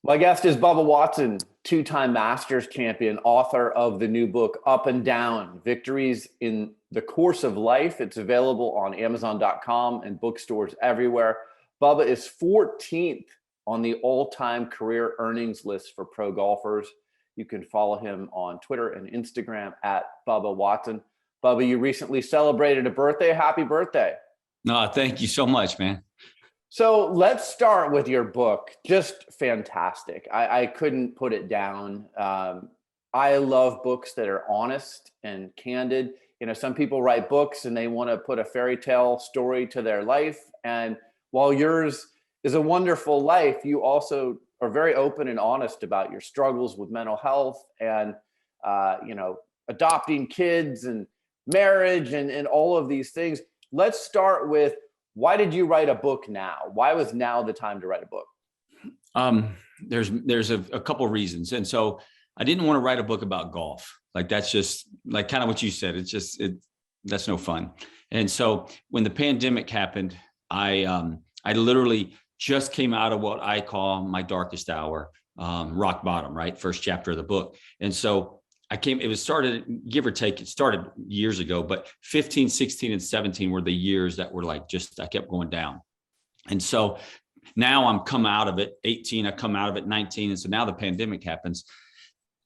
My guest is Bubba Watson, two-time Masters champion, author of the new book, Up and Down, Victories in the Course of Life. It's available on Amazon.com and bookstores everywhere. Bubba is 14th on the all-time career earnings list for pro golfers. You can follow him on Twitter and Instagram at Bubba Watson. Bubba, you recently celebrated a birthday. Happy birthday. No, thank you so much, man. So let's start with your book. Just fantastic. I couldn't put it down. I love books that are honest and candid. You know, some people write books and they want to put a fairy tale story to their life. And while yours is a wonderful life, you also are very open and honest about your struggles with mental health and, adopting kids and marriage and all of these things. Let's start with, why did you write a book now? Why was now the time to write a book? There's a couple of reasons. And so I didn't want to write a book about golf. Like, that's just like kind of what you said. That's no fun. And so when the pandemic happened, I literally just came out of what I call my darkest hour, rock bottom, right? First chapter of the book. And so it started, give or take, it started years ago, but 15, 16, and 17 were the years that were like, I kept going down. And so now I'm come out of it, 18, I come out of it, 19. And so now the pandemic happens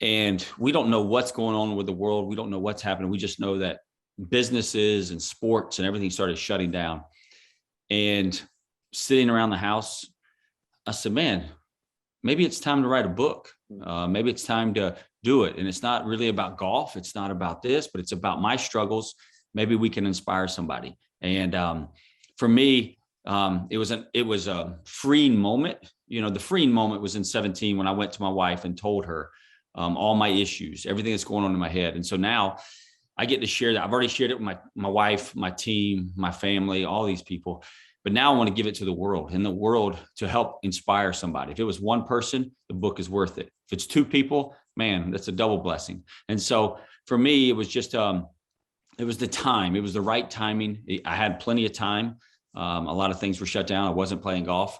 and we don't know what's going on with the world. We don't know what's happening. We just know that businesses and sports and everything started shutting down. And sitting around the house, I said, man, maybe it's time to write a book. Maybe it's time to do it. And it's not really about golf. It's not about this, but it's about my struggles. Maybe we can inspire somebody. And for me, it was a freeing moment. You know, the freeing moment was in 17 when I went to my wife and told her all my issues, everything that's going on in my head. And so now I get to share that. I've already shared it with my wife, my team, my family, all these people. But now I want to give it to the world, and the world to help inspire somebody. If it was one person, the book is worth it. If it's two people, man, that's a double blessing. And so for me, it was just, it was the time. It was the right timing. I had plenty of time. A lot of things were shut down. I wasn't playing golf.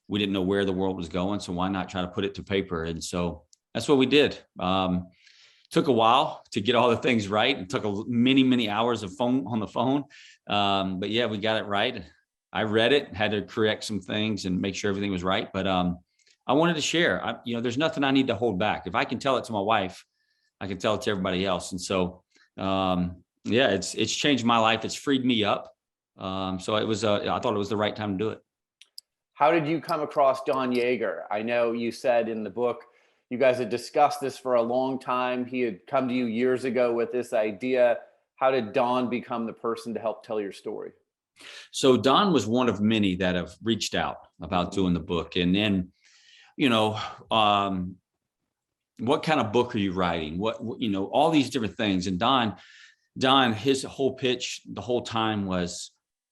We didn't know where the world was going. So why not try to put it to paper? And so that's what we did. Took a while to get all the things right. It took many, many hours of on the phone. But yeah, we got it right. I read it, had to correct some things and make sure everything was right. But I wanted to share. There's nothing I need to hold back. If I can tell it to my wife, I can tell it to everybody else. And so, it's changed my life. It's freed me up. So it was. I thought it was the right time to do it. How did you come across Don Yeager? I know you said in the book you guys had discussed this for a long time. He had come to you years ago with this idea. How did Don become the person to help tell your story? So Don was one of many that have reached out about doing the book. And then, what kind of book are you writing? All these different things. And Don, his whole pitch the whole time was,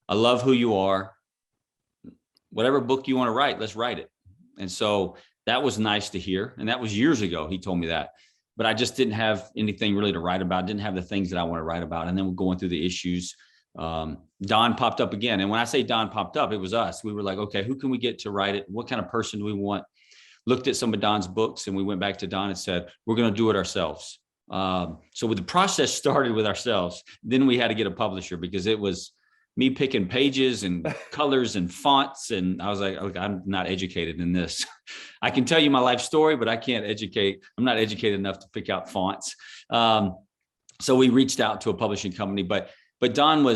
I love who you are. Whatever book you want to write, let's write it. And so that was nice to hear. And that was years ago. He told me that, but I just didn't have anything really to write about. Didn't have the things that I want to write about. And then we're going through the issues. Don popped up again. And when I say Don popped up, it was us. We were like, okay, who can we get to write it? What kind of person do we want? Looked at some of Don's books and we went back to Don and said, we're going to do it ourselves. So with the process started with ourselves, then we had to get a publisher because it was me picking pages and colors and fonts. And I was like, I'm not educated in this. I can tell you my life story, but I'm not educated enough to pick out fonts. So we reached out to a publishing company, but Don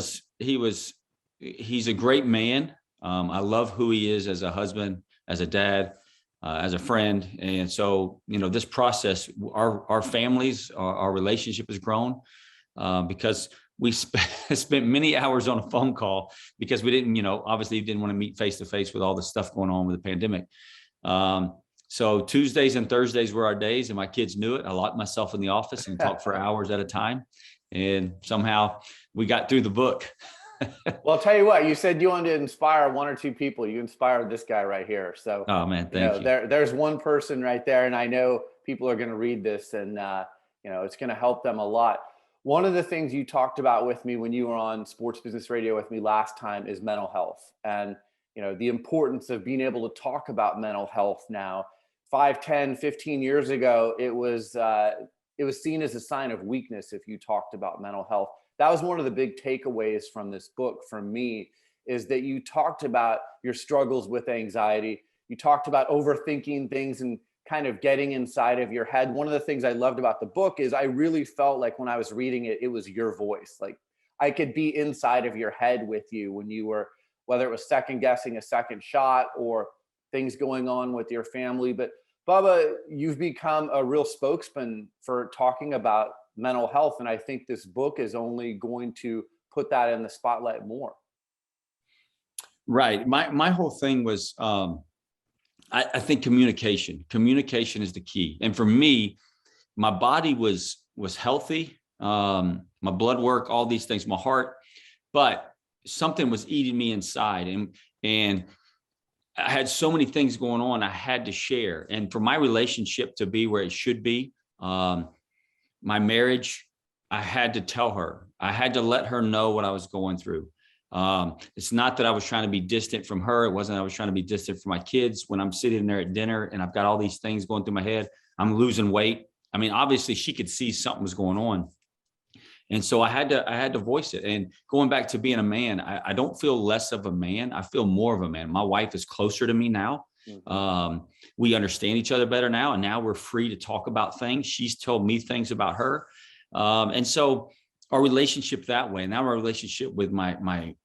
he's a great man. I love who he is as a husband, as a dad, as a friend. And so, this process, our families, our relationship has grown because we spent many hours on a phone call because we didn't, obviously didn't want to meet face to face with all the stuff going on with the pandemic. So Tuesdays and Thursdays were our days and my kids knew it. I locked myself in the office and talked for hours at a time. And somehow we got through the book. Well, I'll tell you what, you said you wanted to inspire one or two people. You inspired this guy right here. So, oh man, thank you. There's one person right there. And I know people are going to read this and, it's going to help them a lot. One of the things you talked about with me when you were on Sports Business Radio with me last time is mental health and, the importance of being able to talk about mental health now. 5, 10, 15 years ago, it was seen as a sign of weakness if you talked about mental health. That was one of the big takeaways from this book for me, is that you talked about your struggles with anxiety. You talked about overthinking things and kind of getting inside of your head. One of the things I loved about the book is I really felt like when I was reading it, it was your voice. Like I could be inside of your head with you when you were, whether it was second guessing a second shot or things going on with your family. But Bubba, you've become a real spokesman for talking about mental health. And I think this book is only going to put that in the spotlight more. Right. My whole thing was, I think communication is the key. And for me, my body was healthy. My blood work, all these things, my heart, but something was eating me inside. And I had so many things going on I had to share. And for my relationship to be where it should be, my marriage, I had to tell her, I had to let her know what I was going through. It's not that I was trying to be distant from her. It wasn't I was trying to be distant from my kids. When I'm sitting there at dinner and I've got all these things going through my head, I'm losing weight. I mean, obviously she could see something was going on. And so I had to voice it. And going back to being a man, I don't feel less of a man. I feel more of a man. My wife is closer to me now. Mm-hmm. We understand each other better now. And now we're free to talk about things. She's told me things about her. And so our relationship that way, now our relationship with my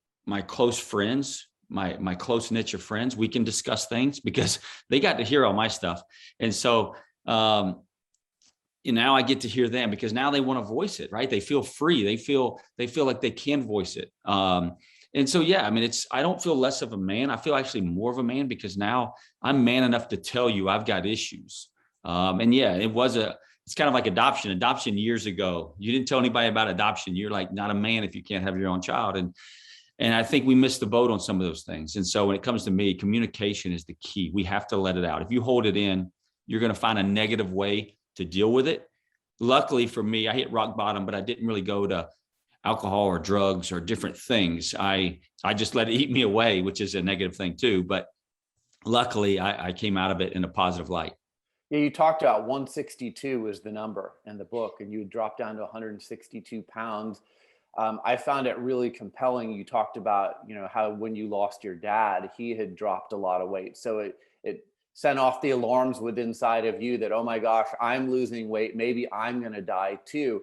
close friends, my close niche of friends, we can discuss things because they got to hear all my stuff. And so, now I get to hear them because now they want to voice it, right? They feel free. They feel like they can voice it. And so, yeah, I mean, I don't feel less of a man. I feel actually more of a man because now I'm man enough to tell you I've got issues. And yeah, it's kind of like adoption years ago. You didn't tell anybody about adoption. You're like not a man if you can't have your own child. And I think we missed the boat on some of those things. And so when it comes to me, communication is the key. We have to let it out. If you hold it in, you're going to find a negative way to deal with it. Luckily for me, I hit rock bottom, but I didn't really go to alcohol or drugs or different things. I just let it eat me away, which is a negative thing too. But luckily I came out of it in a positive light. Yeah, you talked about 162 is the number in the book, and you dropped down to 162 pounds. I found it really compelling. You talked about, how when you lost your dad, he had dropped a lot of weight. So it sent off the alarms within inside of you that, oh my gosh, I'm losing weight. Maybe I'm going to die too.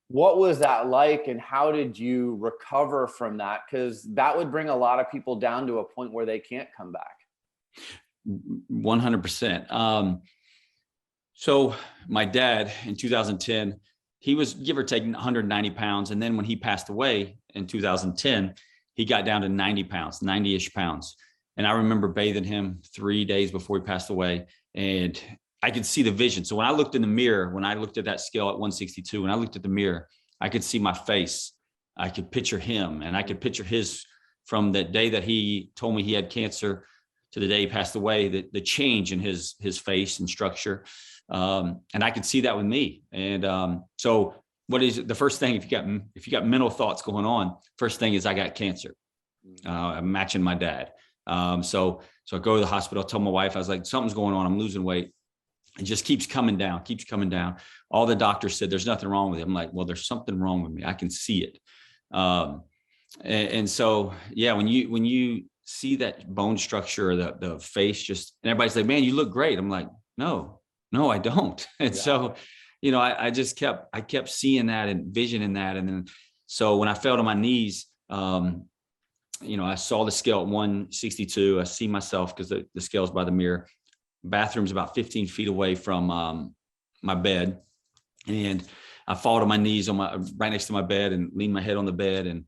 What was that like, and how did you recover from that? Because that would bring a lot of people down to a point where they can't come back. 100%. So my dad in 2010, he was give or take 190 pounds. And then when he passed away in 2010, he got down to 90 pounds, 90-ish pounds. And I remember bathing him 3 days before he passed away. And I could see the vision. So when I looked in the mirror, when I looked at that scale at 162, when I looked at the mirror, I could see my face. I could picture him, and I could picture his, from the day that he told me he had cancer to the day he passed away, the change in his face and structure. And I could see that with me. And so what is the first thing, if you got mental thoughts going on, first thing is I got cancer. I'm matching my dad. So I go to the hospital, tell my wife, I was like, something's going on. I'm losing weight. It just keeps coming down. All the doctors said, there's nothing wrong with it. I'm like, well, there's something wrong with me. I can see it. And so, yeah, when you see that bone structure or the face just, and everybody's like, man, you look great. I'm like, no, I don't. And so, I just kept seeing that and visioning that. And then, so when I fell to my knees, I saw the scale at 162. I see myself because the scale's by the mirror. Bathroom's about 15 feet away from my bed. And I fall to my knees right next to my bed and lean my head on the bed and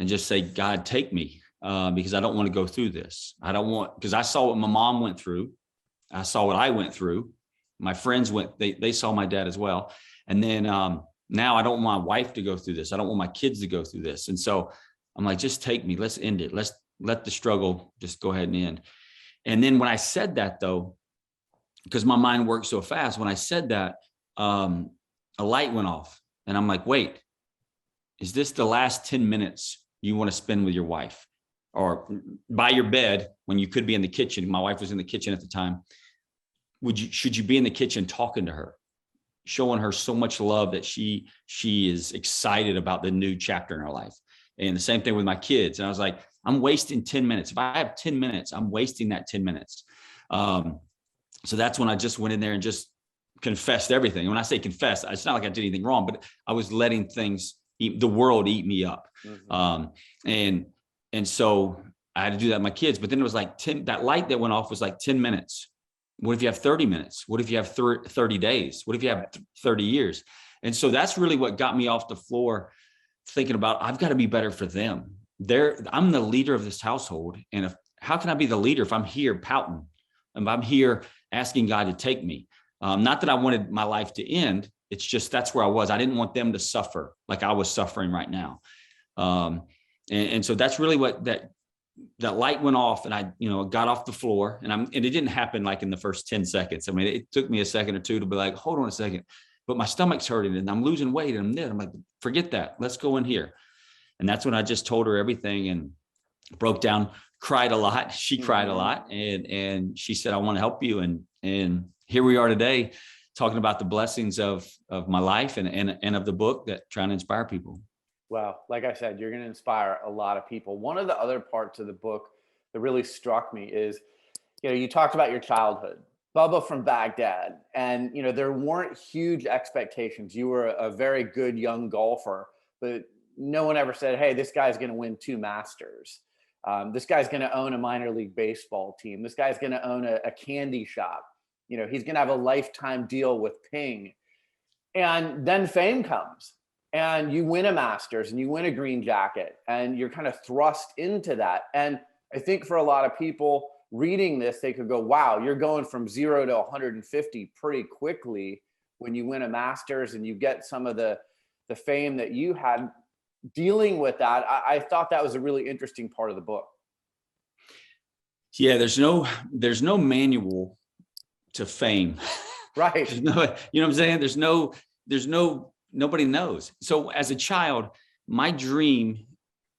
just say, God, take me, because I don't want to go through this. Because I saw what my mom went through. I saw what I went through. My friends they saw my dad as well. And then now I don't want my wife to go through this. I don't want my kids to go through this. And so I'm like, just take me. Let's end it. Let's let the struggle just go ahead and end. And then when I said that, though, because my mind works so fast, when I said that, a light went off. And I'm like, wait, is this the last 10 minutes you want to spend with your wife or by your bed when you could be in the kitchen? My wife was in the kitchen at the time. should you be in the kitchen talking to her, showing her so much love that she is excited about the new chapter in her life? And the same thing with my kids. And I was like, I'm wasting 10 minutes. If I have 10 minutes, I'm wasting that 10 minutes. So that's when I just went in there and just confessed everything. When I say confess, it's not like I did anything wrong, but I was letting the world eat me up. And so I had to do that with my kids. But then it was like that light that went off was like 10 minutes. What if you have 30 minutes? What if you have 30 days? What if you have 30 years? And so that's really what got me off the floor, thinking about, I've got to be better for them. I'm the leader of this household. And how can I be the leader if I'm here pouting? If I'm here asking God to take me? Not that I wanted my life to end. It's just, that's where I was. I didn't want them to suffer like I was suffering right now. And so that's really what that light went off, and I, got off the floor, and it didn't happen like in the first 10 seconds. I mean, it took me a second or two to be like, hold on a second, but my stomach's hurting and I'm losing weight and I'm like, forget that. Let's go in here. And that's when I just told her everything and broke down, cried a lot. She cried a lot, and she said, I want to help you. And here we are today talking about the blessings of my life and of the book, that trying to inspire people. Well, like I said, you're going to inspire a lot of people. One of the other parts of the book that really struck me is, you talked about your childhood, Bubba from Baghdad, and, there weren't huge expectations. You were a very good young golfer, but no one ever said, hey, this guy's going to win 2 Masters. This guy's going to own a minor league baseball team. This guy's going to own a candy shop. He's going to have a lifetime deal with Ping. And then fame comes. And you win a Masters and you win a green jacket, and you're kind of thrust into that. And I think for a lot of people reading this, they could go, wow, you're going from 0 to 150 pretty quickly when you win a Masters and you get some of the fame that you had dealing with that. I thought that was a really interesting part of the book. Yeah, there's no manual to fame. Right. You know what I'm saying? Nobody knows. So as a child, my dream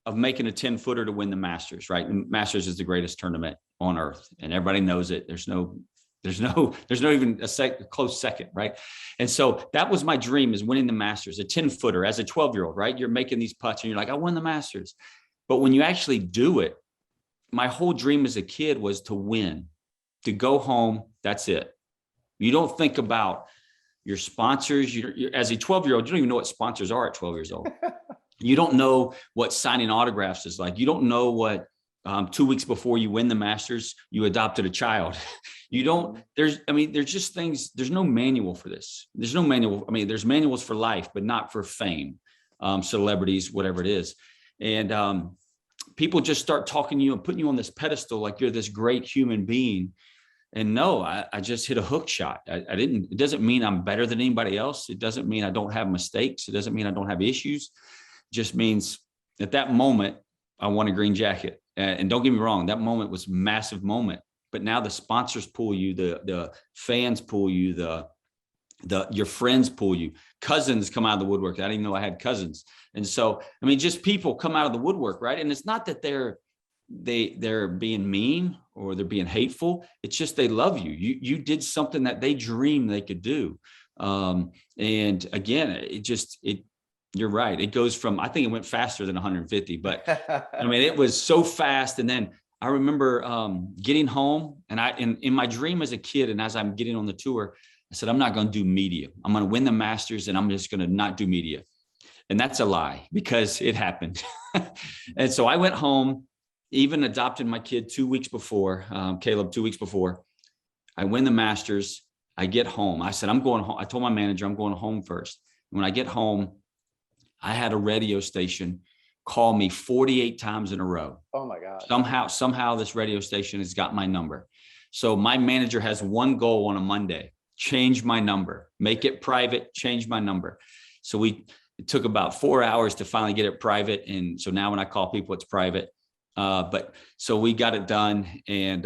of making a 10-footer to win the Masters, right? And Masters is the greatest tournament on earth, and everybody knows it. There's no even a close second, right? And so that was my dream, is winning the Masters, a 10-footer as a 12-year-old, right? You're making these putts and you're like, I won the Masters. But when you actually do it, my whole dream as a kid was to win, to go home. That's it. You don't think about your sponsors. You're as a 12-year-old, you don't even know what sponsors are at 12 years old. You don't know what signing autographs is like. You don't know what 2 weeks before you win the Masters, you adopted a child. You don't, there's just things, there's no manual for this. There's no manual. I mean, there's manuals for life, but not for fame, celebrities, whatever it is. And people just start talking to you and putting you on this pedestal like you're this great human being. And no, I just hit a hook shot. It doesn't mean I'm better than anybody else. It doesn't mean I don't have mistakes. It doesn't mean I don't have issues. It just means at that moment, I won a green jacket. And don't get me wrong, that moment was a massive moment. But now the sponsors pull you, the fans pull you, your friends pull you, cousins come out of the woodwork. I didn't even know I had cousins. And so, just people come out of the woodwork, right? And it's not that they're being mean or they're being hateful. It's just they love you. You did something that they dreamed they could do. And again, you're right. It goes from, I think it went faster than 150, but it was so fast. And then I remember getting home, and in my dream as a kid, and as I'm getting on the tour, I said, I'm not going to do media. I'm going to win the Masters and I'm just going to not do media. And that's a lie, because it happened. And so I went home, even adopted my kid 2 weeks before, Caleb, 2 weeks before. I win the Masters. I get home. I said, I'm going home. I told my manager, I'm going home first. And when I get home, I had a radio station call me 48 times in a row. Oh my God. Somehow this radio station has got my number. So my manager has one goal on a Monday: change my number, make it private, change my number. So it took about 4 hours to finally get it private. And so now when I call people, it's private. But so we got it done. And,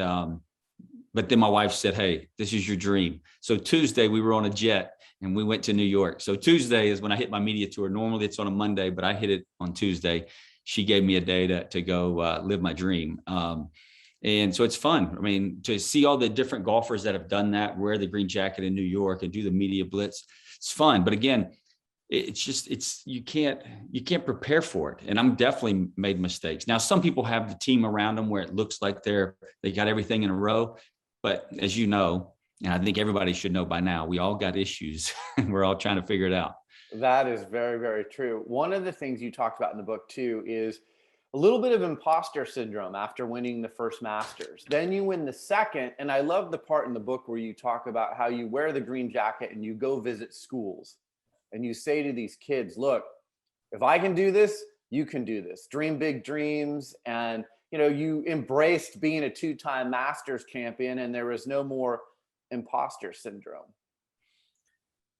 but then my wife said, hey, this is your dream. So Tuesday we were on a jet and we went to New York. So Tuesday is when I hit my media tour. Normally it's on a Monday, but I hit it on Tuesday. She gave me a day to go live my dream. And so it's fun. I mean, to see all the different golfers that have done that, wear the green jacket in New York and do the media blitz, it's fun. But again, you can't prepare for it. And I'm definitely made mistakes. Now, some people have the team around them where it looks like they got everything in a row. But as you know, and I think everybody should know by now, we all got issues and we're all trying to figure it out. That is very, very true. One of the things you talked about in the book too is a little bit of imposter syndrome after winning the first Masters. Then you win the second. And I love the part in the book where you talk about how you wear the green jacket and you go visit schools and you say to these kids, look, if I can do this, you can do this. Dream big dreams. And, you know, you embraced being a two-time Masters champion and there was no more imposter syndrome.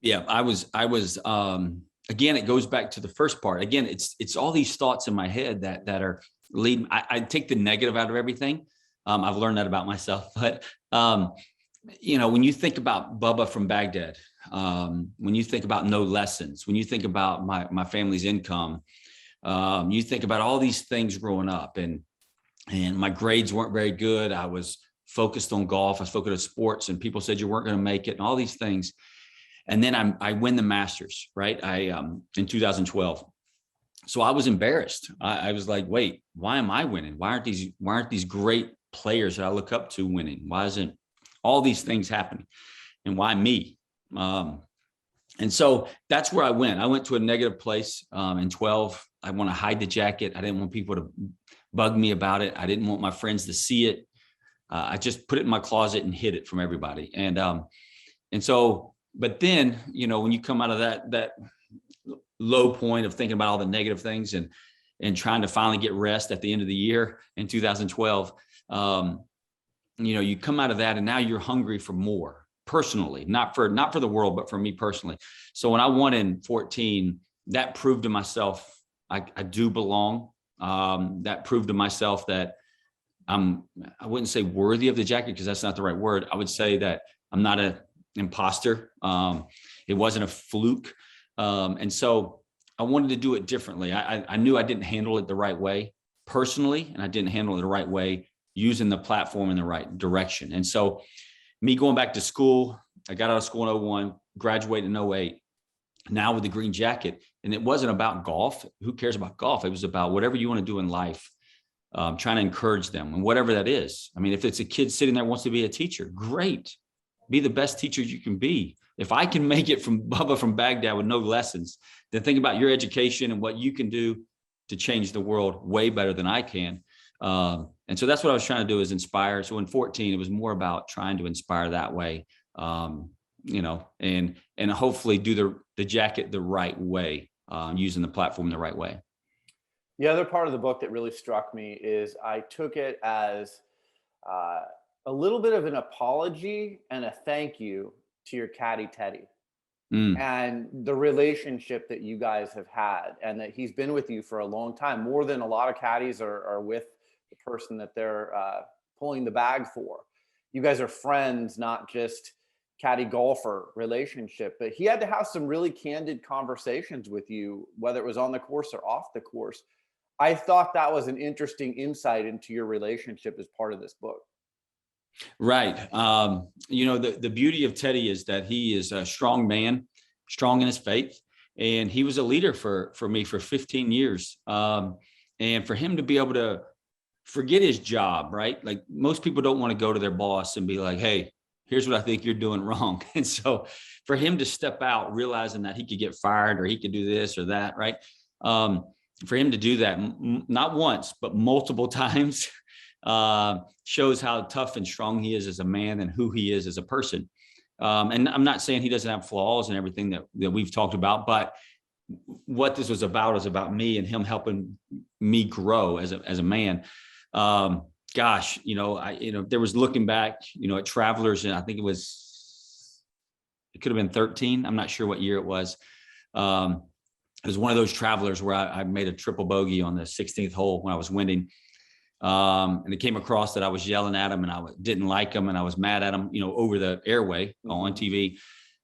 Yeah, I was, again, it goes back to the first part. Again, it's all these thoughts in my head that are leading. I take the negative out of everything. I've learned that about myself, but, you know, when you think about Bubba from Baghdad, when you think about no lessons, when you think about my family's income, you think about all these things growing up and my grades weren't very good. I was focused on golf. I was focused on sports and people said you weren't going to make it and all these things. And then I win the Masters, right? In 2012. So I was embarrassed. I was like, wait, why am I winning? Why aren't these great players that I look up to winning? Why isn't all these things happening? And why me? And so that's where I went. I went to a negative place in 12. I want to hide the jacket. I didn't want people to bug me about it. I didn't want my friends to see it. I just put it in my closet and hid it from everybody. And so, but then, you know, when you come out of that low point of thinking about all the negative things and trying to finally get rest at the end of the year in 2012, you know, you come out of that and now you're hungry for more personally, not for the world, but for me personally. So when I won in 14, that proved to myself, I do belong. That proved to myself that I wouldn't say worthy of the jacket because that's not the right word. I would say that I'm not an imposter. It wasn't a fluke. And so I wanted to do it differently. I knew I didn't handle it the right way personally, and I didn't handle it the right way using the platform in the right direction. And so me going back to school, I got out of school in 01, graduated in 08, now with the green jacket. And it wasn't about golf. Who cares about golf? It was about whatever you want to do in life. Trying to encourage them and whatever that is. I mean, if it's a kid sitting there who wants to be a teacher, great. Be the best teacher you can be. If I can make it from Bubba from Baghdad with no lessons, then think about your education and what you can do to change the world way better than I can. And so that's what I was trying to do, is inspire. So in 14, it was more about trying to inspire that way, you know, and hopefully do the jacket the right way, using the platform the right way. The other part of the book that really struck me is I took it as a little bit of an apology and a thank you to your caddy, Teddy, and the relationship that you guys have had, and that he's been with you for a long time, more than a lot of caddies are with the person that they're pulling the bag for. You guys are friends, not just caddy golfer relationship, but he had to have some really candid conversations with you, whether it was on the course or off the course. I thought that was an interesting insight into your relationship as part of this book. Right. You know, the beauty of Teddy is that he is a strong man, strong in his faith. And he was a leader for me for 15 years. And for him to be able to forget his job, right? Like most people don't want to go to their boss and be like, hey, here's what I think you're doing wrong. And so for him to step out, realizing that he could get fired or he could do this or that, right? For him to do that, not once, but multiple times, shows how tough and strong he is as a man and who he is as a person. And I'm not saying he doesn't have flaws and everything that we've talked about, but what this was about is about me and him helping me grow as a man. Gosh, you know, there was looking back, you know, at Travelers, and I think it could have been 13. I'm not sure what year it was. It was one of those Travelers where I made a triple bogey on the 16th hole when I was winning. And it came across that I was yelling at him and I didn't like him and I was mad at him, you know, over the airway on TV.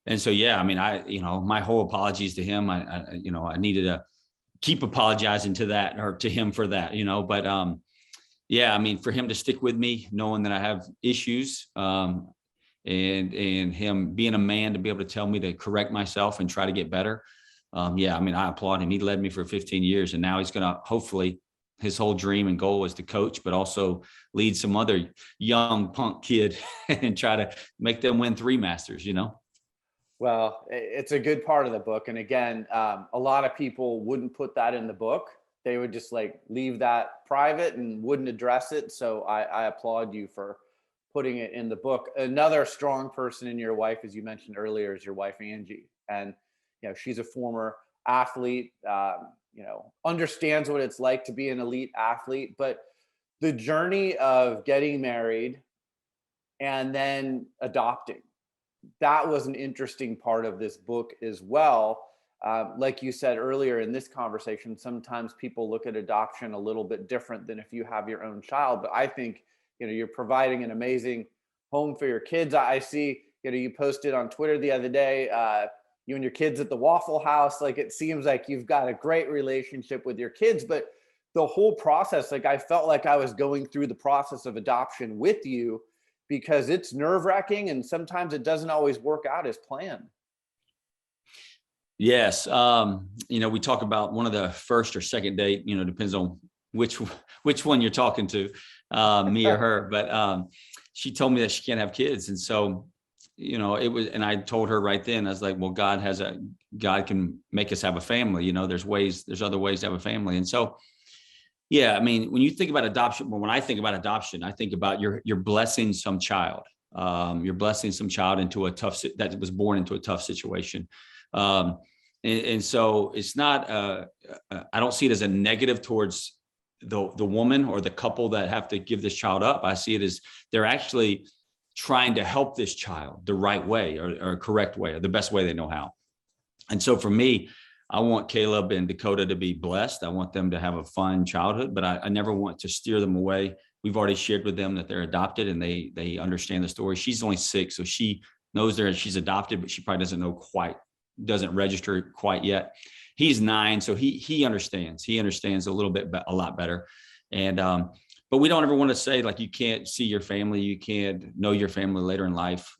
And so, yeah, I mean, you know, my whole apologies to him. I needed to keep apologizing to that or to him for that, you know, but yeah, I mean, for him to stick with me, knowing that I have issues, and him being a man to be able to tell me to correct myself and try to get better. Yeah, I mean, I applaud him. He led me for 15 years, and now he's going to hopefully, his whole dream and goal is to coach, but also lead some other young punk kid and try to make them win 3 Masters, you know? Well, it's a good part of the book. And again, a lot of people wouldn't put that in the book. They would just like leave that private and wouldn't address it. So I applaud you for putting it in the book. Another strong person in your wife, as you mentioned earlier, is your wife, Angie. And, you know, she's a former athlete, you know, understands what it's like to be an elite athlete, but the journey of getting married and then adopting, that was an interesting part of this book as well. Like you said earlier in this conversation, sometimes people look at adoption a little bit different than if you have your own child. But I think, you know, you're providing an amazing home for your kids. I see, you know, you posted on Twitter the other day, you and your kids at the Waffle House. Like, it seems like you've got a great relationship with your kids, but the whole process, like, I felt like I was going through the process of adoption with you, because it's nerve-wracking and sometimes it doesn't always work out as planned. Yes. You know, we talk about one of the first or second date, you know, depends on which one you're talking to, me or her, but she told me that she can't have kids. And so, you know, it was, and I told her right then, I was like, well, God can make us have a family. You know, there's other ways to have a family. And so, yeah, I mean, when you think about adoption, when I think about adoption, I think about you're blessing some child. You're blessing some child that was born into a tough situation. And so it's not, I don't see it as a negative towards the woman or the couple that have to give this child up. I see it as they're actually trying to help this child the right way, or correct way, or the best way they know how. And so for me, I want Caleb and Dakota to be blessed. I want them to have a fun childhood, but I never want to steer them away. We've already shared with them that they're adopted, and they understand the story. She's only 6, so she knows she's adopted, but she probably doesn't register quite yet. He's 9, so he understands. He understands a lot better. And but we don't ever want to say, like, you can't see your family, you can't know your family later in life.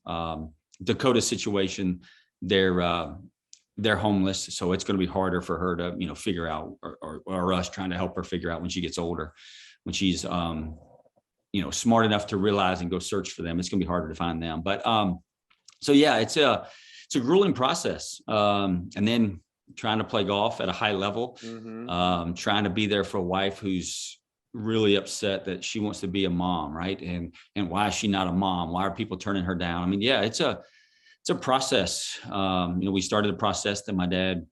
Dakota's situation, they're homeless, so it's going to be harder for her to, you know, figure out, or us trying to help her figure out when she gets older, when she's you know, smart enough to realize and go search for them. It's going to be harder to find them. But so yeah, it's a grueling process. And then trying to play golf at a high level, trying to be there for a wife who's really upset that she wants to be a mom, right? And why is she not a mom? Why are people turning her down? I mean, yeah, it's a process. You know, we started the process, then my dad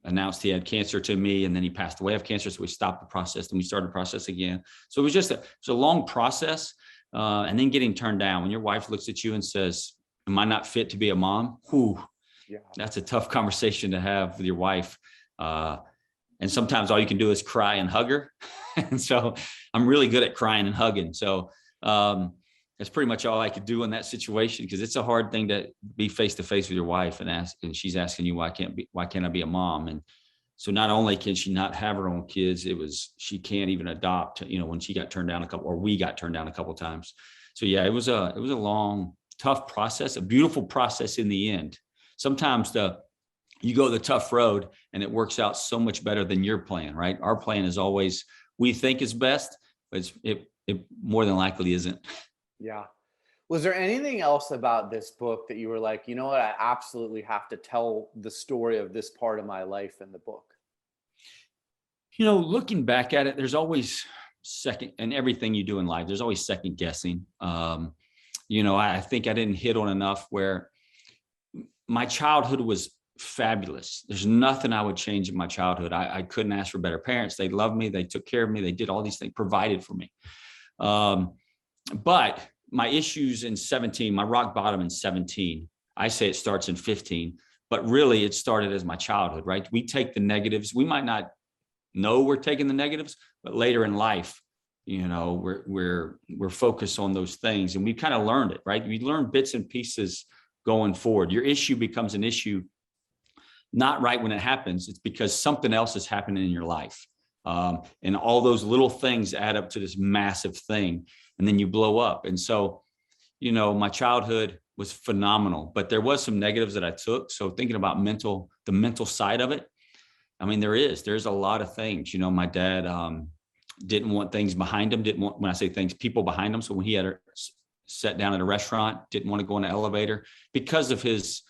announced he had cancer to me, and then he passed away of cancer. So we stopped the process and we started the process again. So it was just it's a long process. And then getting turned down. When your wife looks at you and says, am I not fit to be a mom? Whew, yeah. That's a tough conversation to have with your wife. And sometimes all you can do is cry and hug her. And so I'm really good at crying and hugging. So that's pretty much all I could do in that situation, because it's a hard thing to be face to face with your wife and she's asking you, why can't I be a mom? And so not only can she not have her own kids, she can't even adopt, you know, when we got turned down a couple of times. So yeah, it was a long, tough process, a beautiful process in the end. Sometimes you go the tough road and it works out so much better than your plan, right? Our plan is always, we think is best, but it more than likely isn't. Yeah. Was there anything else about this book that you were like, you know what, I absolutely have to tell the story of this part of my life in the book? You know, looking back at it, there's always and everything you do in life, there's always second guessing. You know, I think I didn't hit on enough where my childhood was fabulous. There's nothing I would change in my childhood. I couldn't ask for better parents. They loved me. They took care of me. They did all these things, provided for me. But my issues in 17, my rock bottom in 17, I say it starts in 15, but really it started as my childhood, right? We take the negatives. We might not know we're taking the negatives, but later in life, you know, we're focused on those things, and we kind of learned it, right? We learn bits and pieces going forward. Your issue becomes an issue not right when it happens. It's because something else is happening in your life. And all those little things add up to this massive thing, and then you blow up. And so, you know, my childhood was phenomenal, but there was some negatives that I took. So thinking about the mental side of it, I mean, there's a lot of things. You know, my dad didn't want things behind him, didn't want, when I say things, people behind him. So when he had sat down at a restaurant, didn't want to go in an elevator because of his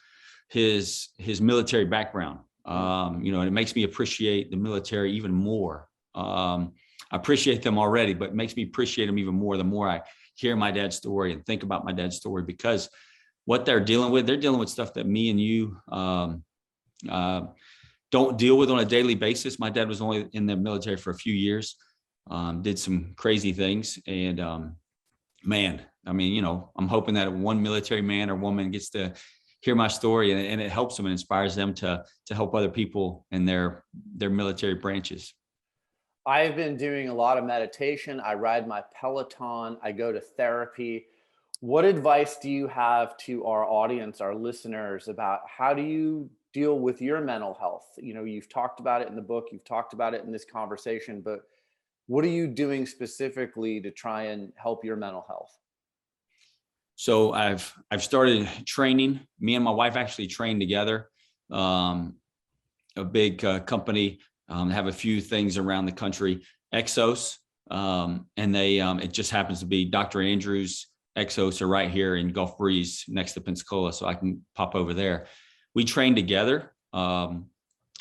military background. You know, and it makes me appreciate the military even more. I appreciate them already, but it makes me appreciate them even more the more I hear my dad's story and think about my dad's story, because what they're dealing with stuff that me and you don't deal with on a daily basis. My dad was only in the military for a few years, did some crazy things. And man, I mean, you know, I'm hoping that one military man or woman gets to hear my story, and it helps them and inspires them to help other people in their military branches. I've been doing a lot of meditation. I ride my Peloton. I go to therapy. What advice do you have to our audience, our listeners, about how do you deal with your mental health? You know, you've talked about it in the book, you've talked about it in this conversation, but what are you doing specifically to try and help your mental health? So I've started training. Me and my wife actually train together. A big company, have a few things around the country, Exos, and they it just happens to be Dr. Andrews Exos are right here in Gulf Breeze next to Pensacola, so I can pop over there. We train together,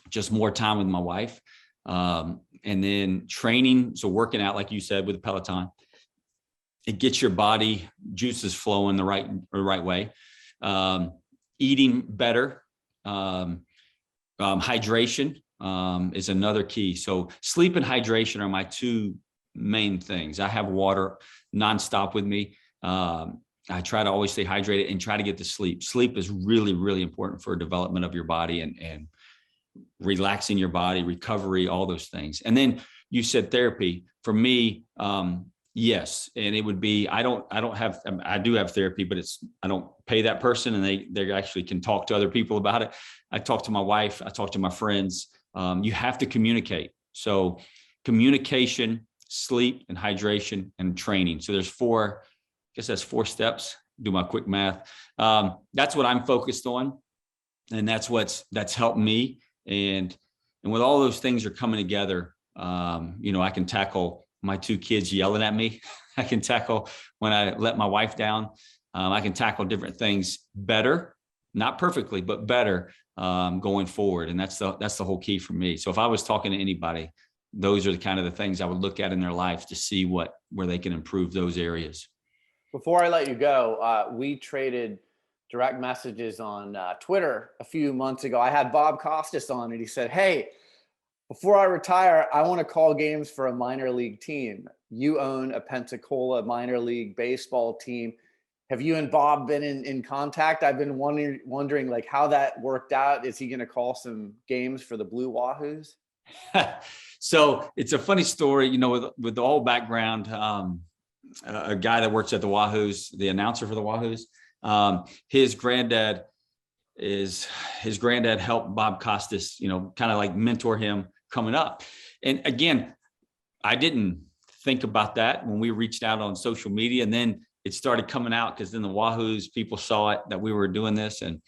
just more time with my wife, and then training. So working out, like you said, with the Peloton, it gets your body juices flowing the right way. Eating better, hydration is another key. So sleep and hydration are my two main things. I have water nonstop with me. I try to always stay hydrated and try to get to sleep. Sleep is really, really important for development of your body and relaxing your body, recovery, all those things. And then you said therapy. For me, yes. And it would be, I do have therapy, but I don't pay that person, and they actually can talk to other people about it. I talk to my wife, I talk to my friends. You have to communicate. So communication, sleep, and hydration, and training. So there's that's 4 steps. Do my quick math. That's what I'm focused on. And that's helped me. And with all those things are coming together, you know, I can tackle my 2 kids yelling at me. I can tackle when I let my wife down. I can tackle different things better, not perfectly, but better, going forward. And that's the whole key for me. So if I was talking to anybody, those are the kind of the things I would look at in their life to see where they can improve those areas. Before I let you go, we traded direct messages on Twitter a few months ago. I had Bob Costas on, and he said, "Hey, before I retire, I want to call games for a minor league team. You own a Pensacola minor league baseball team. Have you and Bob been in contact? I've been wondering like how that worked out. Is he going to call some games for the Blue Wahoos?" So it's a funny story, you know, with the whole background. A guy that works at the Wahoos, the announcer for the Wahoos, his granddad helped Bob Costas, you know, kind of like mentor him coming up. And again, I didn't think about that when we reached out on social media, and then it started coming out because then the Wahoos people saw it that we were doing this, and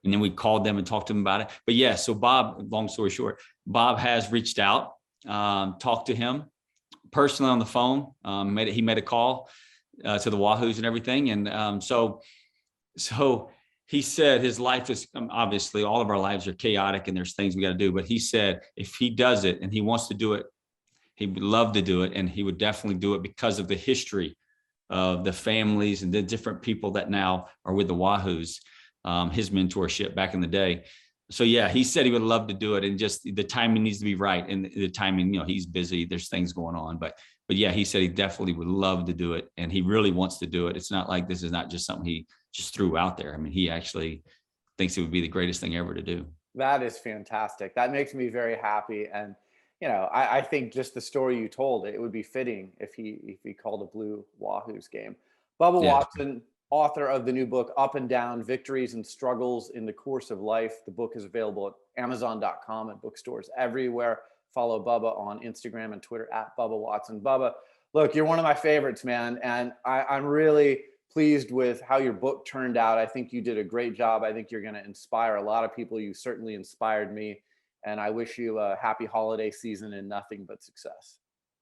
then we called them and talked to them about it. But yeah, so Bob, long story short, Bob has reached out, talked to him personally on the phone. He made a call to the Wahoos and everything, and so he said his life is obviously all of our lives are chaotic and there's things we got to do. But he said if he does it and he wants to do it, he would love to do it, and he would definitely do it because of the history of the families and the different people that now are with the Wahoos, his mentorship back in the day. So yeah, he said he would love to do it, and just the timing needs to be right. And the timing, you know, he's busy, there's things going on, but yeah, he said he definitely would love to do it, and he really wants to do it. It's not like this is not just something he just threw out there. I mean, he actually thinks it would be the greatest thing ever to do. That is fantastic. That makes me very happy. And, you know, I think just the story you told, it would be fitting if he called a Blue Wahoos game. Bubba Watson, author of the new book, Up and Down, Victories and Struggles in the Course of Life. The book is available at Amazon.com and bookstores everywhere. follow Bubba on Instagram and Twitter at Bubba Watson. Bubba, look, you're one of my favorites, man. And I'm really pleased with how your book turned out. I think you did a great job. I think you're going to inspire a lot of people. You certainly inspired me. And I wish you a happy holiday season and nothing but success.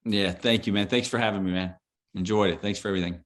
Yeah. Thank you, man. Thanks for having me, man. Enjoyed it. Thanks for everything.